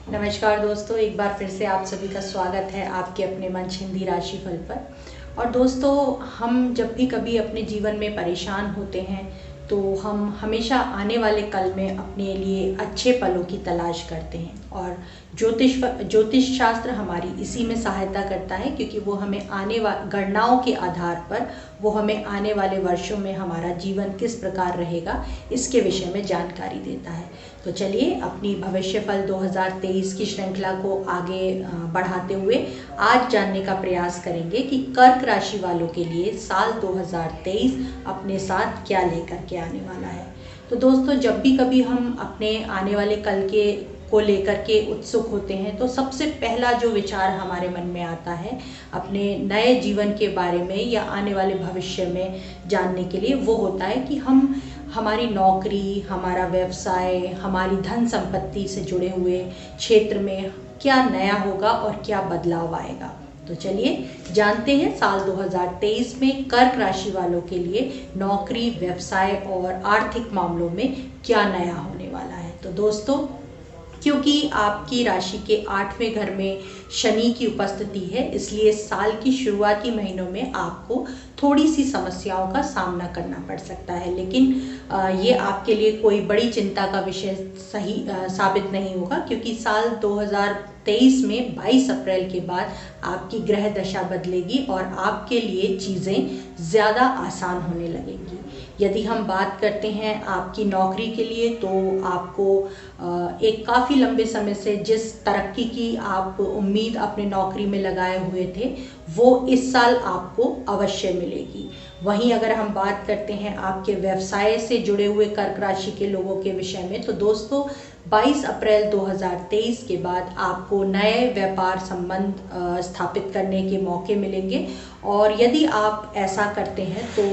नमस्कार दोस्तों, एक बार फिर से आप सभी का स्वागत है आपके अपने मंच हिंदी राशिफल पर। और दोस्तों, हम जब भी कभी अपने जीवन में परेशान होते हैं तो हम हमेशा आने वाले कल में अपने लिए अच्छे पलों की तलाश करते हैं। और ज्योतिष शास्त्र हमारी इसी में सहायता करता है, क्योंकि वो हमें गणनाओं के आधार पर वो हमें आने वाले वर्षों में हमारा जीवन किस प्रकार रहेगा इसके विषय में जानकारी देता है। तो चलिए अपनी भविष्यफल 2023 की श्रृंखला को आगे बढ़ाते हुए आज जानने का प्रयास करेंगे कि कर्क राशि वालों के लिए साल 2023 अपने साथ क्या लेकर के आने वाला है। तो दोस्तों, जब भी कभी हम अपने आने वाले कल के को लेकर के उत्सुक होते हैं तो सबसे पहला जो विचार हमारे मन में आता है अपने नए जीवन के बारे में या आने वाले भविष्य में जानने के लिए, वो होता है कि हमारी नौकरी, हमारा व्यवसाय, हमारी धन संपत्ति से जुड़े हुए क्षेत्र में क्या नया होगा और क्या बदलाव आएगा। तो चलिए जानते हैं साल 2023 में कर्क राशि वालों के लिए नौकरी, व्यवसाय और आर्थिक मामलों में क्या नया होने वाला है। तो दोस्तों, क्योंकि आपकी राशि के 8वें घर में शनि की उपस्थिति है, इसलिए साल की शुरुआती महीनों में आपको थोड़ी सी समस्याओं का सामना करना पड़ सकता है। लेकिन ये आपके लिए कोई बड़ी चिंता का विषय साबित नहीं होगा, क्योंकि साल 2023 में 22 अप्रैल के बाद आपकी ग्रह दशा बदलेगी और आपके लिए चीज़ें ज़्यादा आसान होने लगेंगी। यदि हम बात करते हैं आपकी नौकरी के लिए, तो आपको एक काफ़ी लंबे समय से जिस तरक्की की आप उम्मीद अपने नौकरी में लगाए हुए थे, वो इस साल आपको अवश्य मिलेगी। वहीं अगर हम बात करते हैं आपके व्यवसाय से जुड़े हुए कर्क राशि के लोगों के विषय में, तो दोस्तों 22 अप्रैल 2023 के बाद आपको नए व्यापार संबंध स्थापित करने के मौके मिलेंगे। और यदि आप ऐसा करते हैं तो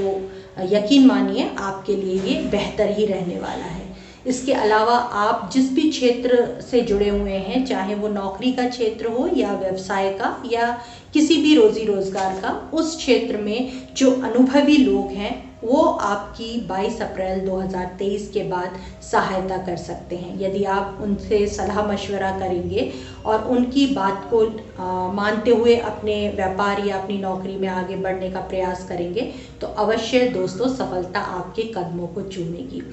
यकीन मानिए आपके लिए ये बेहतर ही रहने वाला है। इसके अलावा आप जिस भी क्षेत्र से जुड़े हुए हैं, चाहे वो नौकरी का क्षेत्र हो या व्यवसाय का या किसी भी रोजी रोजगार का, उस क्षेत्र में जो अनुभवी लोग हैं वो आपकी 22 अप्रैल 2023 के बाद सहायता कर सकते हैं। यदि आप उनसे सलाह मशवरा करेंगे और उनकी बात को मानते हुए अपने व्यापार या अपनी नौकरी में आगे बढ़ने का प्रयास करेंगे, तो अवश्य दोस्तों सफलता आपके कदमों को चूमेगी।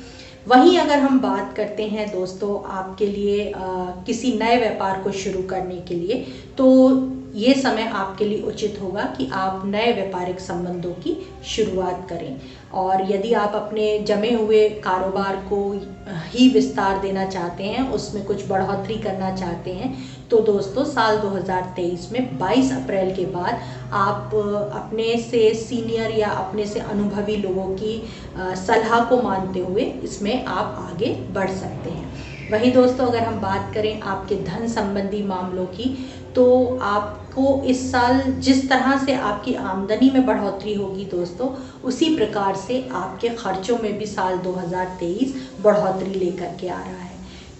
वहीं अगर हम बात करते हैं दोस्तों आपके लिए किसी नए व्यापार को शुरू करने के लिए, तो ये समय आपके लिए उचित होगा कि आप नए व्यापारिक संबंधों की शुरुआत करें। और यदि आप अपने जमे हुए कारोबार को ही विस्तार देना चाहते हैं, उसमें कुछ बढ़ोतरी करना चाहते हैं, तो दोस्तों साल 2023 में 22 अप्रैल के बाद आप अपने से सीनियर या अपने से अनुभवी लोगों की सलाह को मानते हुए इसमें आप आगे बढ़ सकते हैं। वहीं दोस्तों अगर हम बात करें आपके धन संबंधी मामलों की, तो आपको इस साल जिस तरह से आपकी आमदनी में बढ़ोतरी होगी दोस्तों, उसी प्रकार से आपके खर्चों में भी साल 2023 बढ़ोतरी लेकर के आ रहा है।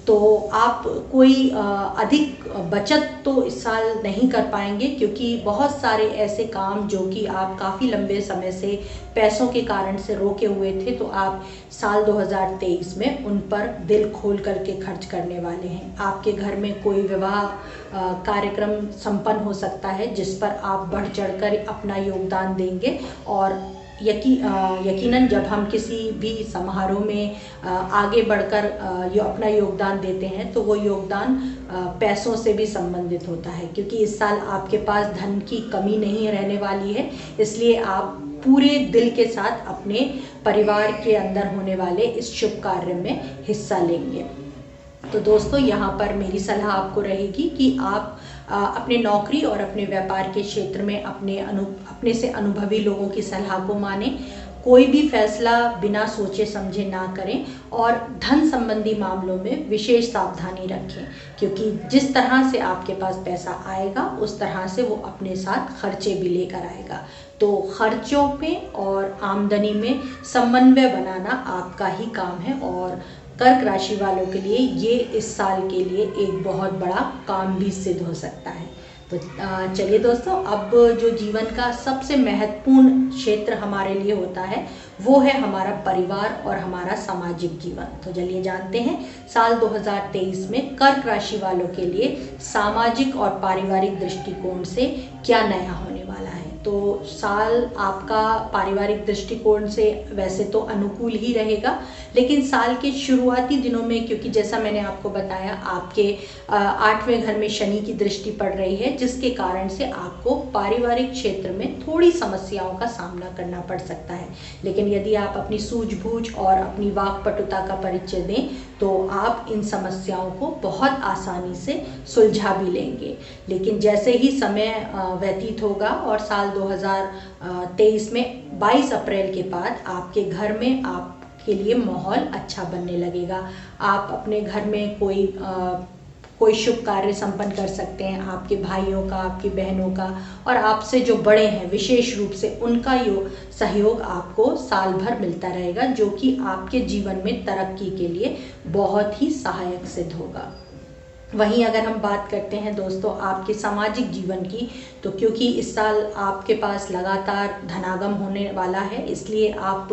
तो आप कोई अधिक बचत तो इस साल नहीं कर पाएंगे, क्योंकि बहुत सारे ऐसे काम जो कि आप काफ़ी लंबे समय से पैसों के कारण से रोके हुए थे, तो आप साल 2023 में उन पर दिल खोल करके खर्च करने वाले हैं। आपके घर में कोई विवाह कार्यक्रम संपन्न हो सकता है, जिस पर आप बढ़ चढ़कर अपना योगदान देंगे। और यकीनन जब हम किसी भी समारोह में आगे बढ़कर अपना योगदान देते हैं, तो वो योगदान पैसों से भी संबंधित होता है, क्योंकि इस साल आपके पास धन की कमी नहीं रहने वाली है। इसलिए आप पूरे दिल के साथ अपने परिवार के अंदर होने वाले इस शुभ कार्य में हिस्सा लेंगे। तो दोस्तों यहाँ पर मेरी सलाह आपको रहेगी कि आप अपने नौकरी और अपने व्यापार के क्षेत्र में अपने से अनुभवी लोगों की सलाह को मानें। कोई भी फैसला बिना सोचे समझे ना करें और धन संबंधी मामलों में विशेष सावधानी रखें, क्योंकि जिस तरह से आपके पास पैसा आएगा उस तरह से वो अपने साथ खर्चे भी लेकर आएगा। तो खर्चों में और आमदनी में समन्वय बनाना आपका ही काम है, और कर्क राशि वालों के लिए ये इस साल के लिए एक बहुत बड़ा काम भी सिद्ध हो सकता है। तो चलिए दोस्तों, अब जो जीवन का सबसे महत्वपूर्ण क्षेत्र हमारे लिए होता है वो है हमारा परिवार और हमारा सामाजिक जीवन। तो चलिए जानते हैं साल 2023 में कर्क राशि वालों के लिए सामाजिक और पारिवारिक दृष्टिकोण से क्या नया होने वाला है। तो साल आपका पारिवारिक दृष्टिकोण से वैसे तो अनुकूल ही रहेगा, लेकिन साल के शुरुआती दिनों में, क्योंकि जैसा मैंने आपको बताया आपके 8वें घर में शनि की दृष्टि पड़ रही है, जिसके कारण से आपको पारिवारिक क्षेत्र में थोड़ी समस्याओं का सामना करना पड़ सकता है। लेकिन यदि आप अपनी सूझबूझ और अपनी वाक्पटुता का परिचय दें तो आप इन समस्याओं को बहुत आसानी से सुलझा भी लेंगे। लेकिन जैसे ही समय व्यतीत होगा और साल 2023 में 22 अप्रैल के बाद आपके घर में आपके लिए माहौल अच्छा बनने लगेगा। आप अपने घर में कोई शुभ कार्य संपन्न कर सकते हैं। आपके भाइयों का, आपकी बहनों का और आपसे जो बड़े हैं विशेष रूप से उनका सहयोग आपको साल भर मिलता रहेगा, जो कि आपके जीवन में तरक्की के लिए बहुत ही सहायक सिद्ध होगा। वहीं अगर हम बात करते हैं दोस्तों आपके सामाजिक जीवन की, तो क्योंकि इस साल आपके पास लगातार धनागम होने वाला है, इसलिए आप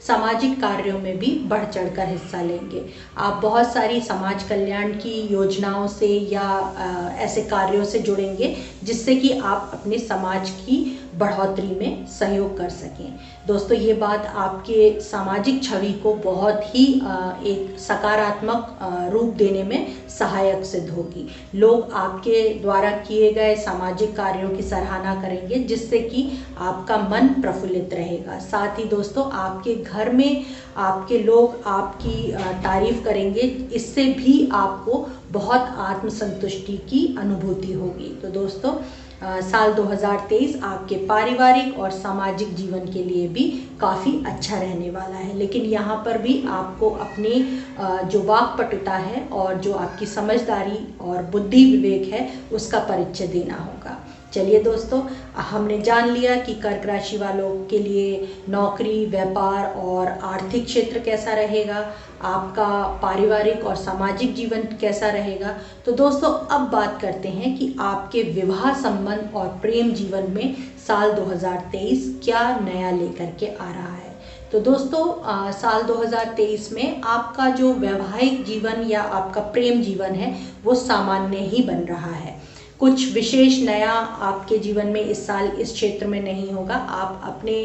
सामाजिक कार्यों में भी बढ़ चढ़कर हिस्सा लेंगे। आप बहुत सारी समाज कल्याण की योजनाओं से या ऐसे कार्यों से जुड़ेंगे जिससे कि आप अपने समाज की बढ़ोतरी में सहयोग कर सकें। दोस्तों ये बात आपके सामाजिक छवि को बहुत ही एक सकारात्मक रूप देने में सहायक सिद्ध होगी। लोग आपके द्वारा किए गए सामाजिक कार्यों की सराहना करेंगे, जिससे कि आपका मन प्रफुल्लित रहेगा। साथ ही दोस्तों आपके घर में आपके लोग आपकी तारीफ करेंगे, इससे भी आपको बहुत आत्मसंतुष्टि की अनुभूति होगी। तो दोस्तों साल 2023 आपके पारिवारिक और सामाजिक जीवन के लिए भी काफ़ी अच्छा रहने वाला है। लेकिन यहाँ पर भी आपको अपनी जो वाक्पटुता है और जो आपकी समझदारी और बुद्धि विवेक है उसका परिचय देना होगा। चलिए दोस्तों, हमने जान लिया कि कर्क राशि वालों के लिए नौकरी, व्यापार और आर्थिक क्षेत्र कैसा रहेगा, आपका पारिवारिक और सामाजिक जीवन कैसा रहेगा। तो दोस्तों अब बात करते हैं कि आपके विवाह संबंध और प्रेम जीवन में साल 2023 क्या नया लेकर के आ रहा है। तो दोस्तों साल 2023 में आपका जो वैवाहिक जीवन या आपका प्रेम जीवन है वो सामान्य ही बन रहा है। कुछ विशेष नया आपके जीवन में इस साल इस क्षेत्र में नहीं होगा। आप अपने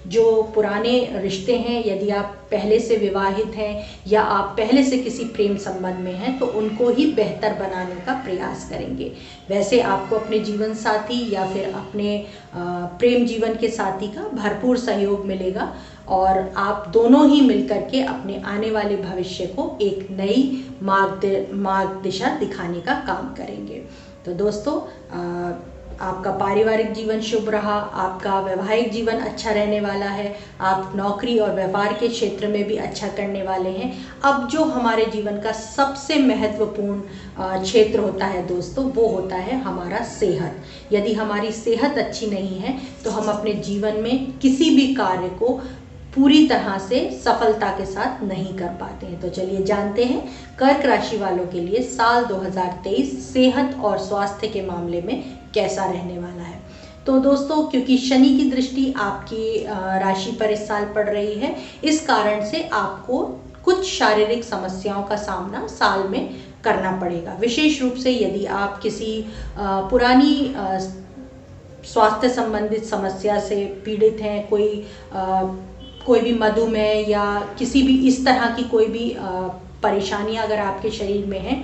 जो पुराने रिश्ते हैं, यदि आप पहले से विवाहित हैं या आप पहले से किसी प्रेम संबंध में हैं, तो उनको ही बेहतर बनाने का प्रयास करेंगे। वैसे आपको अपने जीवन साथी या फिर अपने प्रेम जीवन के साथी का भरपूर सहयोग मिलेगा और आप दोनों ही मिलकर के अपने आने वाले भविष्य को एक नई मार्ग दिशा दिखाने का काम करेंगे। तो दोस्तों आपका पारिवारिक जीवन शुभ रहा, आपका वैवाहिक जीवन अच्छा रहने वाला है, आप नौकरी और व्यापार के क्षेत्र में भी अच्छा करने वाले हैं। अब जो हमारे जीवन का सबसे महत्वपूर्ण क्षेत्र होता है दोस्तों, वो होता है हमारा सेहत। यदि हमारी सेहत अच्छी नहीं है तो हम अपने जीवन में किसी भी कार्य को पूरी तरह से सफलता के साथ नहीं कर पाते हैं। तो चलिए जानते हैं कर्क राशि वालों के लिए साल 2023 सेहत और स्वास्थ्य के मामले में कैसा रहने वाला है। तो दोस्तों क्योंकि शनि की दृष्टि आपकी राशि पर इस साल पड़ रही है, इस कारण से आपको कुछ शारीरिक समस्याओं का सामना साल में करना पड़ेगा। विशेष रूप से यदि आप किसी पुरानी स्वास्थ्य संबंधित समस्या से पीड़ित हैं, कोई भी मधुमेह या किसी भी इस तरह की कोई भी परेशानियां अगर आपके शरीर में है,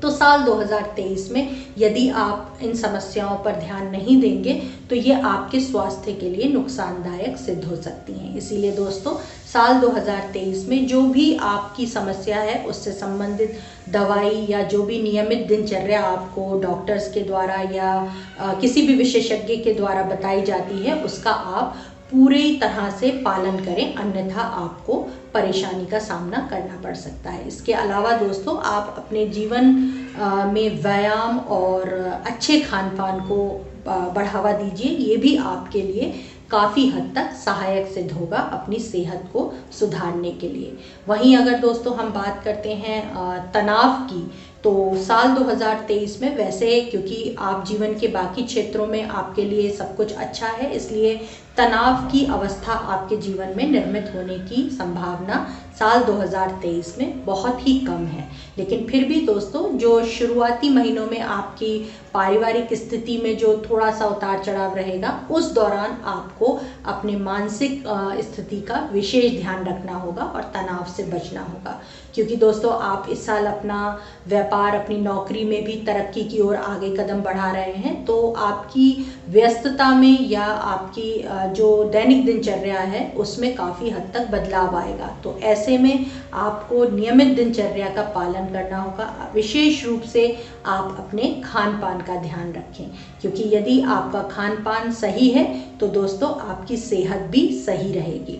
तो साल 2023 में यदि आप इन समस्याओं पर ध्यान नहीं देंगे तो ये आपके स्वास्थ्य के लिए नुकसानदायक सिद्ध हो सकती हैं। इसीलिए दोस्तों साल 2023 में जो भी आपकी समस्या है उससे संबंधित दवाई या जो भी नियमित दिनचर्या आपको डॉक्टर्स के द्वारा या किसी भी विशेषज्ञ के द्वारा बताई जाती है, उसका आप पूरी तरह से पालन करें, अन्यथा आपको परेशानी का सामना करना पड़ सकता है। इसके अलावा दोस्तों आप अपने जीवन में व्यायाम और अच्छे खान पान को बढ़ावा दीजिए। ये भी आपके लिए काफ़ी हद तक सहायक सिद्ध होगा अपनी सेहत को सुधारने के लिए। वहीं अगर दोस्तों हम बात करते हैं तनाव की, तो साल 2023 में वैसे, क्योंकि आप जीवन के बाकी क्षेत्रों में आपके लिए सब कुछ अच्छा है, इसलिए तनाव की अवस्था आपके जीवन में निर्मित होने की संभावना साल 2023 में बहुत ही कम है। लेकिन फिर भी दोस्तों, जो शुरुआती महीनों में आपकी पारिवारिक स्थिति में जो थोड़ा सा उतार चढ़ाव रहेगा, उस दौरान आपको अपने मानसिक स्थिति का विशेष ध्यान रखना होगा और तनाव से बचना होगा। क्योंकि दोस्तों, आप इस साल अपना व्यापार, अपनी नौकरी में भी तरक्की की ओर आगे कदम बढ़ा रहे हैं, तो आपकी व्यस्तता में या आपकी जो दैनिक दिनचर्या है उसमें काफ़ी हद तक बदलाव आएगा। तो ऐसे में आपको नियमित दिनचर्या का पालन करना होगा। विशेष रूप से आप अपने खान पान का ध्यान रखें, क्योंकि यदि आपका खान पान सही है तो दोस्तों आपकी सेहत भी सही रहेगी।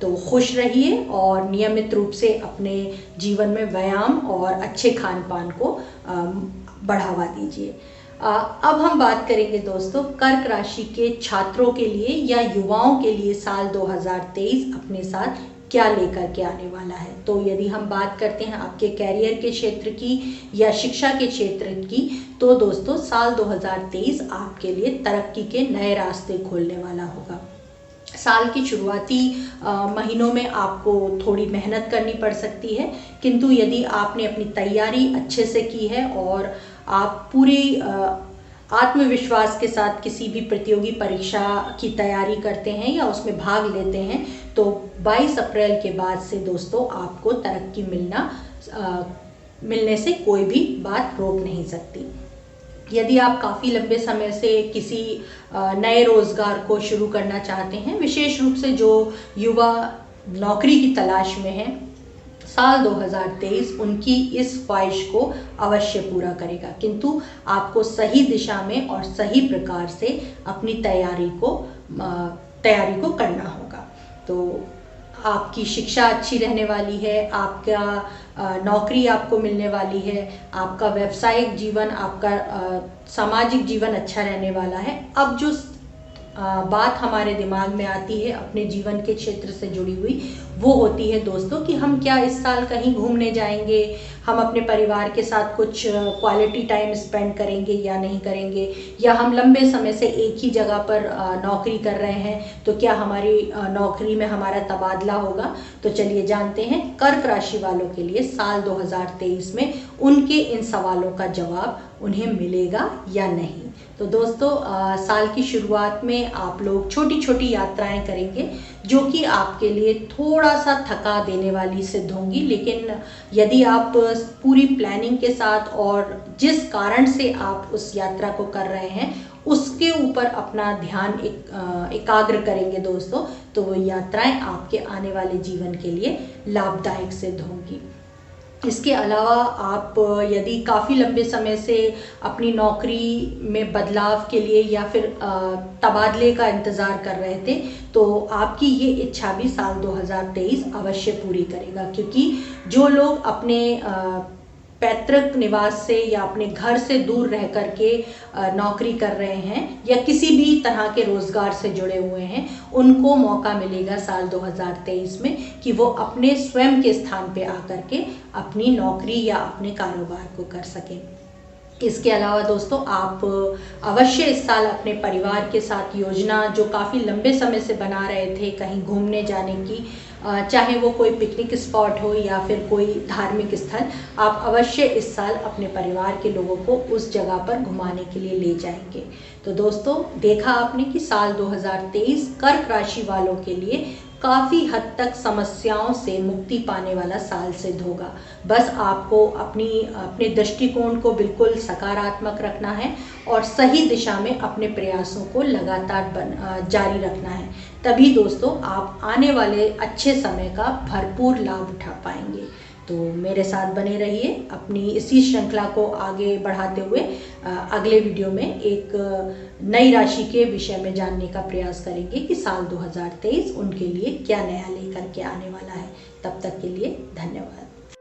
तो खुश रहिए और नियमित रूप से अपने जीवन में व्यायाम और अच्छे खान पान को बढ़ावा दीजिए। अब हम बात करेंगे दोस्तों कर्क राशि के छात्रों के लिए या युवाओं के लिए साल 2023 अपने साथ क्या लेकर के आने वाला है। तो यदि हम बात करते हैं आपके कैरियर के क्षेत्र की या शिक्षा के क्षेत्र की, तो दोस्तों साल 2023 आपके लिए तरक्की के नए रास्ते खोलने वाला होगा। साल की शुरुआती महीनों में आपको थोड़ी मेहनत करनी पड़ सकती है, किंतु यदि आपने अपनी तैयारी अच्छे से की है और आप पूरी आत्मविश्वास के साथ किसी भी प्रतियोगी परीक्षा की तैयारी करते हैं या उसमें भाग लेते हैं, तो 22 अप्रैल के बाद से दोस्तों आपको तरक्की मिलने से कोई भी बात रोक नहीं सकती। यदि आप काफ़ी लंबे समय से किसी नए रोज़गार को शुरू करना चाहते हैं, विशेष रूप से जो युवा नौकरी की तलाश में हैं, साल 2023 उनकी इस ख्वाहिश को अवश्य पूरा करेगा। किंतु आपको सही दिशा में और सही प्रकार से अपनी तैयारी को करना होगा। तो आपकी शिक्षा अच्छी रहने वाली है, आपका नौकरी आपको मिलने वाली है, आपका व्यावसायिक जीवन, आपका सामाजिक जीवन अच्छा रहने वाला है। अब जो बात हमारे दिमाग में आती है अपने जीवन के क्षेत्र से जुड़ी हुई, वो होती है दोस्तों कि हम क्या इस साल कहीं घूमने जाएंगे, हम अपने परिवार के साथ कुछ क्वालिटी टाइम स्पेंड करेंगे या नहीं करेंगे, या हम लंबे समय से एक ही जगह पर नौकरी कर रहे हैं तो क्या हमारी नौकरी में हमारा तबादला होगा। तो चलिए जानते हैं कर्क राशि वालों के लिए साल 2023 में उनके इन सवालों का जवाब उन्हें मिलेगा या नहीं। तो दोस्तों साल की शुरुआत में आप लोग छोटी छोटी यात्राएं करेंगे जो कि आपके लिए थोड़ा सा थका देने वाली सिद्ध होंगी, लेकिन यदि आप पूरी प्लानिंग के साथ और जिस कारण से आप उस यात्रा को कर रहे हैं उसके ऊपर अपना ध्यान एकाग्र करेंगे दोस्तों, तो वो यात्राएं आपके आने वाले जीवन के लिए लाभदायक सिद्ध होंगी। इसके अलावा आप यदि काफ़ी लंबे समय से अपनी नौकरी में बदलाव के लिए या फिर तबादले का इंतज़ार कर रहे थे, तो आपकी ये इच्छा भी साल 2023 अवश्य पूरी करेगा। क्योंकि जो लोग अपने पैतृक निवास से या अपने घर से दूर रह कर के नौकरी कर रहे हैं या किसी भी तरह के रोज़गार से जुड़े हुए हैं, उनको मौका मिलेगा साल 2023 में कि वो अपने स्वयं के स्थान पे आकर के अपनी नौकरी या अपने कारोबार को कर सकें। इसके अलावा दोस्तों आप अवश्य इस साल अपने परिवार के साथ योजना जो काफ़ी लंबे समय से बना रहे थे कहीं घूमने जाने की, चाहे वो कोई पिकनिक स्पॉट हो या फिर कोई धार्मिक स्थल, आप अवश्य इस साल अपने परिवार के लोगों को उस जगह पर घुमाने के लिए ले जाएंगे। तो दोस्तों देखा आपने कि साल 2023 कर्क राशि वालों के लिए काफ़ी हद तक समस्याओं से मुक्ति पाने वाला साल सिद्ध होगा। बस आपको अपने दृष्टिकोण को बिल्कुल सकारात्मक रखना है और सही दिशा में अपने प्रयासों को लगातार जारी रखना है, तभी दोस्तों आप आने वाले अच्छे समय का भरपूर लाभ उठा पाएंगे। तो मेरे साथ बने रहिए, अपनी इसी श्रृंखला को आगे बढ़ाते हुए अगले वीडियो में एक नई राशि के विषय में जानने का प्रयास करेंगे कि साल 2023 उनके लिए क्या नया लेकर के आने वाला है। तब तक के लिए धन्यवाद।